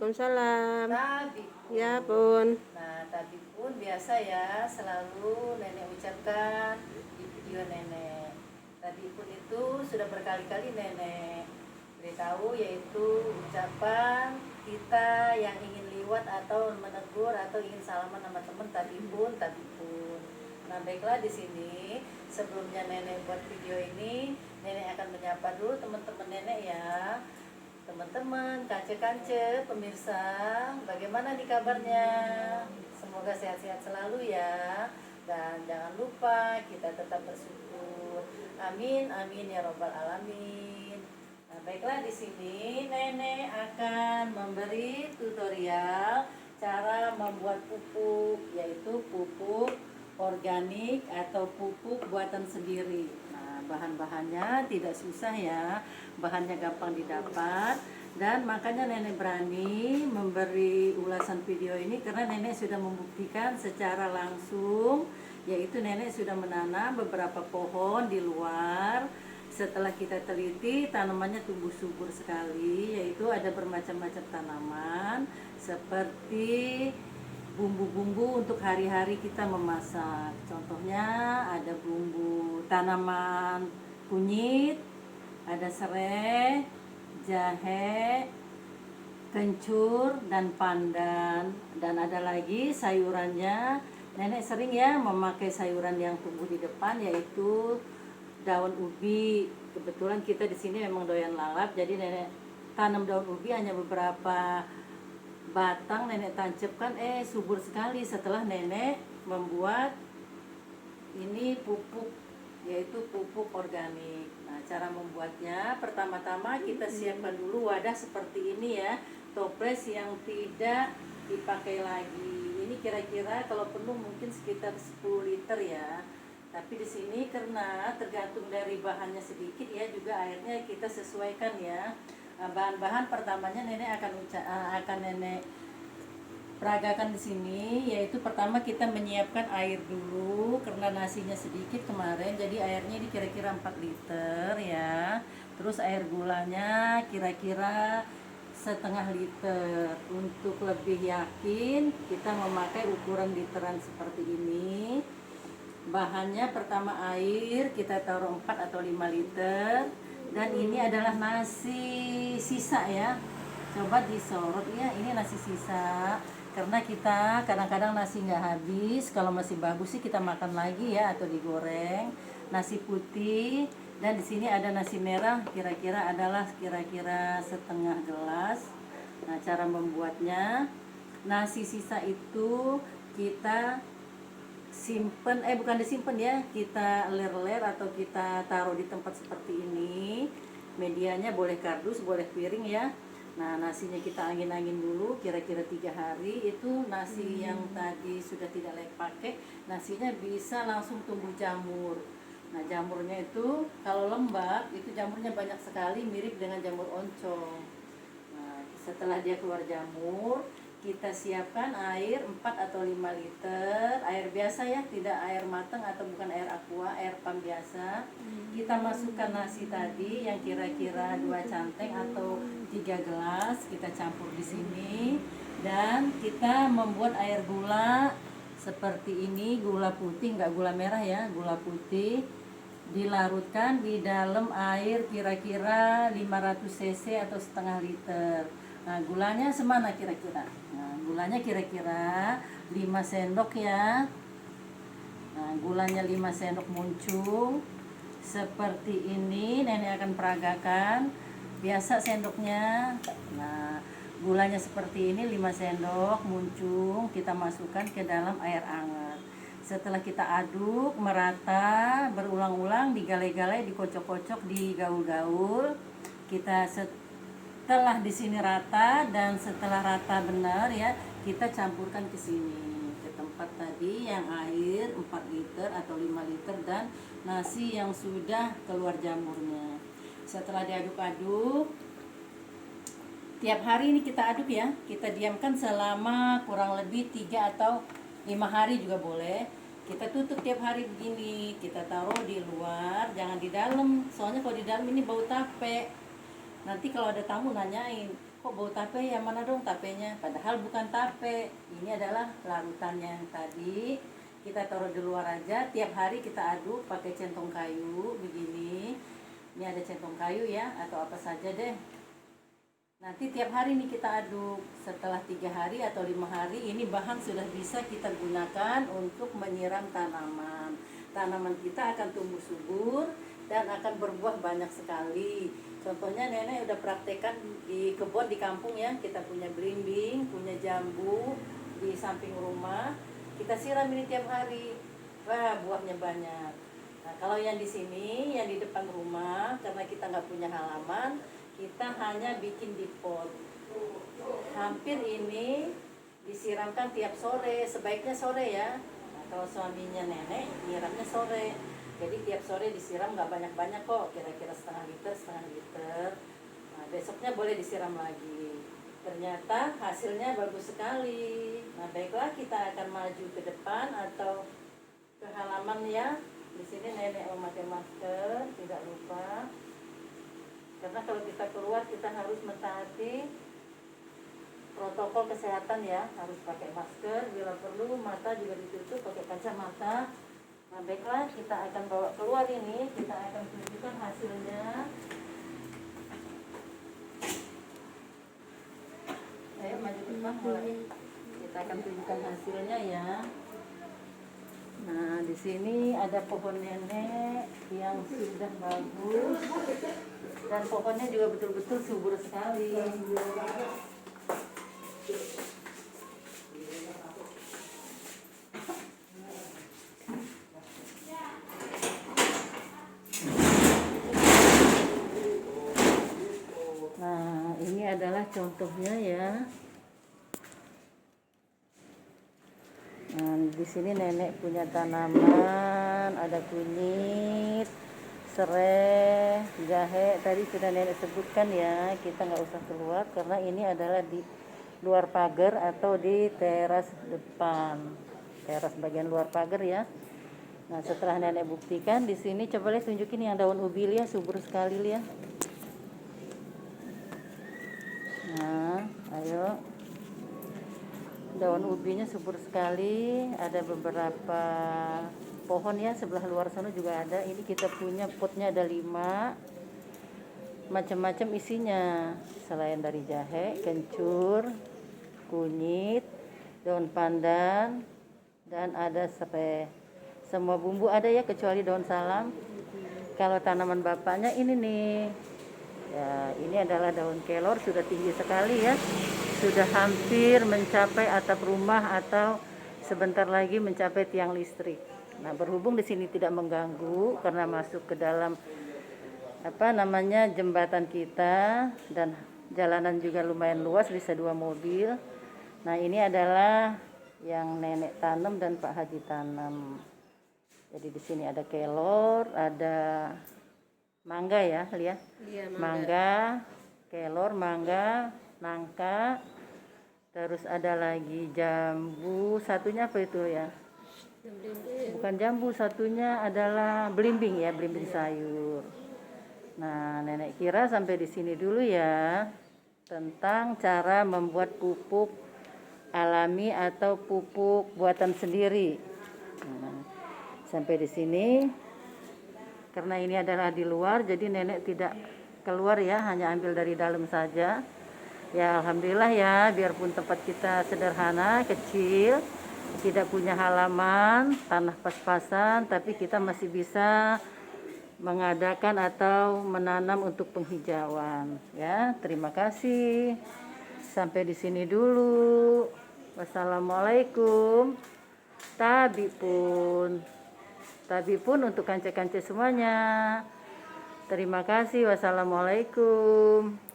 Waalaikumsalam. Tabi Ya pun. pun. Nah, tabi pun biasa ya selalu nenek ucapkan di video nenek. Tabi pun itu sudah berkali-kali nenek beritahu, yaitu ucapan kita yang ingin liwat atau menegur atau ingin salaman sama teman, tabi pun, tabi pun. Nah, baiklah, di sini sebelumnya nenek buat video ini, nenek akan menyapa dulu teman-teman nenek ya. Teman-teman, kance-kance, pemirsa, bagaimana nih kabarnya? Semoga sehat-sehat selalu ya. Dan jangan lupa kita tetap bersyukur. Amin, amin ya robbal alamin. Nah, baiklah, di sini nenek akan memberi tutorial cara membuat pupuk, yaitu pupuk organik atau pupuk buatan sendiri. Nah, bahan-bahannya tidak susah ya, bahannya gampang didapat, dan makanya nenek berani memberi ulasan video ini karena nenek sudah membuktikan secara langsung, yaitu nenek sudah menanam beberapa pohon di luar. Setelah kita teliti, tanamannya tumbuh subur sekali, yaitu ada bermacam-macam tanaman seperti bumbu-bumbu untuk hari-hari kita memasak. Contohnya ada bumbu tanaman kunyit, ada serai, jahe, kencur, dan pandan. Dan ada lagi sayurannya. Nenek sering ya memakai sayuran yang tumbuh di depan, yaitu daun ubi. Kebetulan kita di sini memang doyan lalap, jadi nenek tanam daun ubi hanya beberapa batang, nenek tancapkan, subur sekali setelah nenek membuat ini pupuk, yaitu pupuk organik. Nah, cara membuatnya, pertama-tama kita siapkan dulu wadah seperti ini ya, toples yang tidak dipakai lagi. Ini kira-kira kalau penuh mungkin sekitar 10 liter ya. Tapi di sini karena tergantung dari bahannya sedikit ya, juga airnya kita sesuaikan ya. Bahan-bahan pertamanya nenek akan nenek peragakan di sini, yaitu pertama kita menyiapkan air dulu karena nasinya sedikit kemarin, jadi airnya ini kira-kira 4 liter ya. Terus air gulanya kira-kira setengah liter. Untuk lebih yakin kita memakai ukuran literan seperti ini. Bahannya pertama air kita taruh 4 atau 5 liter, dan ini adalah nasi sisa ya. Coba disorot ya, ini nasi sisa karena kita kadang-kadang nasi nggak habis, kalau masih bagus sih kita makan lagi ya atau digoreng. Nasi putih, dan di sini ada nasi merah kira-kira setengah gelas. Nah, cara membuatnya, nasi sisa itu kita simpen, bukan disimpan ya, kita ler-ler atau kita taruh di tempat seperti ini. Medianya boleh kardus, boleh piring ya. Nah, nasinya kita angin-angin dulu kira-kira 3 hari. Itu nasi yang tadi sudah tidak layak pakai, nasinya bisa langsung tumbuh jamur. Nah, jamurnya itu kalau lembab itu jamurnya banyak sekali, mirip dengan jamur oncom. Nah, setelah dia keluar jamur, kita siapkan air 4 atau 5 liter, air biasa ya, tidak air matang atau bukan air aqua, air pam biasa. Kita masukkan nasi tadi yang kira-kira 2 canteng atau 3 gelas, kita campur di sini, dan kita membuat air gula seperti ini, gula putih, nggak gula merah ya, gula putih, dilarutkan di dalam air kira-kira 500 cc atau setengah liter. Nah, gulanya semana kira-kira? Nah, gulanya kira-kira 5 sendok ya. Nah, gulanya 5 sendok muncung seperti ini. Nenek akan peragakan biasa sendoknya. Nah, gulanya seperti ini 5 sendok muncung, kita masukkan ke dalam air hangat. Setelah kita aduk merata berulang-ulang, digale-gale, dikocok-kocok, digaul-gaul. Kita setelah di sini rata, dan setelah rata benar ya, kita campurkan ke sini, ke tempat tadi yang air 4 liter atau 5 liter dan nasi yang sudah keluar jamurnya. Setelah diaduk-aduk, tiap hari ini kita aduk ya, kita diamkan selama kurang lebih 3 atau 5 hari juga boleh. Kita tutup tiap hari begini, kita taruh di luar, jangan di dalam, soalnya kalau di dalam ini bau tape. Nanti kalau ada tamu nanyain, kok bau tape, yang mana dong tapenya? Padahal bukan tape, ini adalah larutannya yang tadi. Kita taruh di luar aja, tiap hari kita aduk pakai centong kayu begini. Ini ada centong kayu ya, atau apa saja deh. Nanti tiap hari nih kita aduk. Setelah 3 hari atau 5 hari, ini bahan sudah bisa kita gunakan untuk menyiram tanaman. Tanaman kita akan tumbuh subur dan akan berbuah banyak sekali. Contohnya nenek udah praktekkan di kebun di kampung ya, kita punya belimbing, punya jambu di samping rumah. Kita siram ini tiap hari. Wah, buahnya banyak. Nah, kalau yang di sini, yang di depan rumah, karena kita nggak punya halaman, kita hanya bikin di pot. Hampir ini disiramkan tiap sore, sebaiknya sore ya. Nah, kalau suaminya nenek, nyiramnya sore. Jadi tiap sore disiram, nggak banyak-banyak kok, kira-kira setengah liter. Nah, besoknya boleh disiram lagi. Ternyata hasilnya bagus sekali. Nah, baiklah, kita akan maju ke depan atau ke halaman ya. Di sini nenek memakai masker, tidak lupa. Karena kalau kita keluar kita harus mentaati protokol kesehatan ya, harus pakai masker, bila perlu mata juga ditutup pakai kacamata. Nah, baiklah, kita akan bawa keluar ini, kita akan tunjukkan hasilnya. Ayo maju ke depan mulai. Kita akan tunjukkan hasilnya ya. Nah, di sini ada pohon nenek yang sudah bagus dan pohonnya juga betul-betul subur sekali. Nah, ini adalah contohnya ya. Nah, di sini nenek punya tanaman, ada kunyit, serai, jahe. Tadi sudah nenek sebutkan ya, kita nggak usah keluar karena ini adalah di luar pagar atau di teras depan, teras bagian luar pagar ya. Nah, setelah nenek buktikan di sini, coba lihat tunjukin yang daun ubi ya, subur sekali ya. Nah, ayo. Daun ubinya subur sekali, ada beberapa pohon ya, sebelah luar sana juga ada. Ini kita punya potnya ada 5, macam-macam isinya, selain dari jahe, kencur, kunyit, daun pandan, dan ada serai. Semua bumbu ada ya, kecuali daun salam. Kalau tanaman bapaknya ini nih ya, ini adalah daun kelor, sudah tinggi sekali ya, sudah hampir mencapai atap rumah atau sebentar lagi mencapai tiang listrik. Nah, berhubung di sini tidak mengganggu karena masuk ke dalam jembatan kita dan jalanan juga lumayan luas, bisa 2 mobil. Nah, ini adalah yang nenek tanam dan Pak Haji tanam. Jadi di sini ada kelor, ada mangga ya, Lia? Iya, mangga, kelor, mangga, nangka, terus ada lagi jambu, satunya apa itu ya? Bukan jambu, satunya adalah belimbing ya, belimbing sayur. Nah, nenek kira sampai di sini dulu ya tentang cara membuat pupuk alami atau pupuk buatan sendiri. Nah, sampai di sini. Karena ini adalah di luar, jadi nenek tidak keluar ya, hanya ambil dari dalam saja. Ya, alhamdulillah ya, biarpun tempat kita sederhana, kecil, tidak punya halaman, tanah pas-pasan, tapi kita masih bisa mengadakan atau menanam untuk penghijauan. Ya, terima kasih. Sampai di sini dulu. Wassalamualaikum. Tapi pun untuk kance-kance semuanya. Terima kasih. Wassalamualaikum.